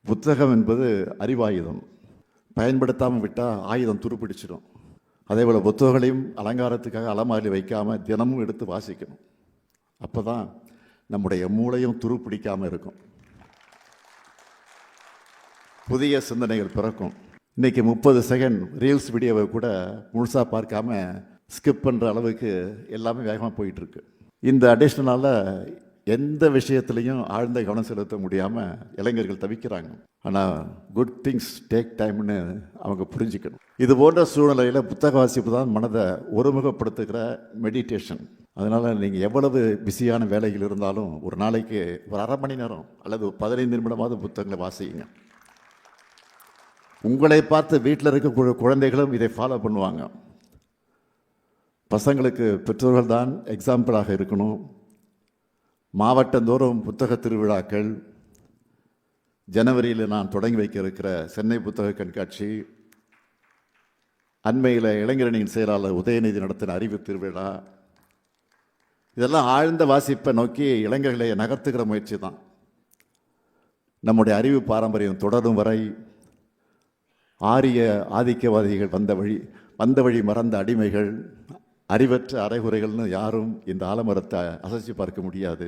புத்தகம் என்பது அறிவாயுதம். பயன்படுத்தாமல் விட்டால் ஆயுதம் துருப்பிடிச்சிடும். அதே போல் புத்தகங்களையும் அலங்காரத்துக்காக அலமாரியில் வைக்காமல் தினமும் எடுத்து வாசிக்கணும். அப்போ தான் நம்முடைய மூளையும் துருப்பிடிக்காமல் இருக்கும், புதிய சிந்தனைகள் பிறக்கும். இன்றைக்கி 30 செகண்ட் ரீல்ஸ் வீடியோவை கூட முழுசாக பார்க்காம ஸ்கிப் பண்ணுற அளவுக்கு எல்லாமே வேகமாக போயிட்டுருக்கு. இந்த அடிஷ்னலால் எந்த விஷயத்துலையும் ஆழ்ந்த கவனம் செலுத்த முடியாமல் இளைஞர்கள் தவிக்கிறாங்க. ஆனால் குட் திங்ஸ் டேக் டைம்னு அவங்க புரிஞ்சுக்கணும். இது போன்ற சூழ்நிலையில் புத்தக வாசிப்பு தான் மனதை ஒருமுகப்படுத்துகிற மெடிடேஷன். அதனால் நீங்கள் எவ்வளவு பிஸியான வேலைகள் இருந்தாலும் ஒரு நாளைக்கு ஒரு அரை மணி நேரம் அல்லது 15 நிமிடமாவது புத்தகங்களை வாசிங்க. உங்களை பார்த்து வீட்டில் இருக்க குழந்தைகளும் இதை ஃபாலோ பண்ணுவாங்க. பசங்களுக்கு பெற்றோர்கள் தான் எக்ஸாம்பிளாக இருக்கணும். மாவட்டந்தோறும் புத்தக திருவிழாக்கள், ஜனவரியில் நான் தொடங்கி வைக்க இருக்கிற சென்னை புத்தக கண்காட்சி, அண்மையில் இளைஞரணியின் செயலாளர் உதயநிதி நடத்தின அறிவு திருவிழா, இதெல்லாம் ஆழ்ந்த வாசிப்பை நோக்கி இளைஞர்களை நகர்த்துகிற முயற்சி தான். நம்முடைய அறிவு பாரம்பரியம் தொடரும் வரை ஆரிய ஆதிக்கவாதிகள் வந்த வழி மறந்த அடிமைகள், அறிவற்ற அரைகுறைகள்னு யாரும் இந்த ஆலமரத்தை அசைச்சு பார்க்க முடியாது.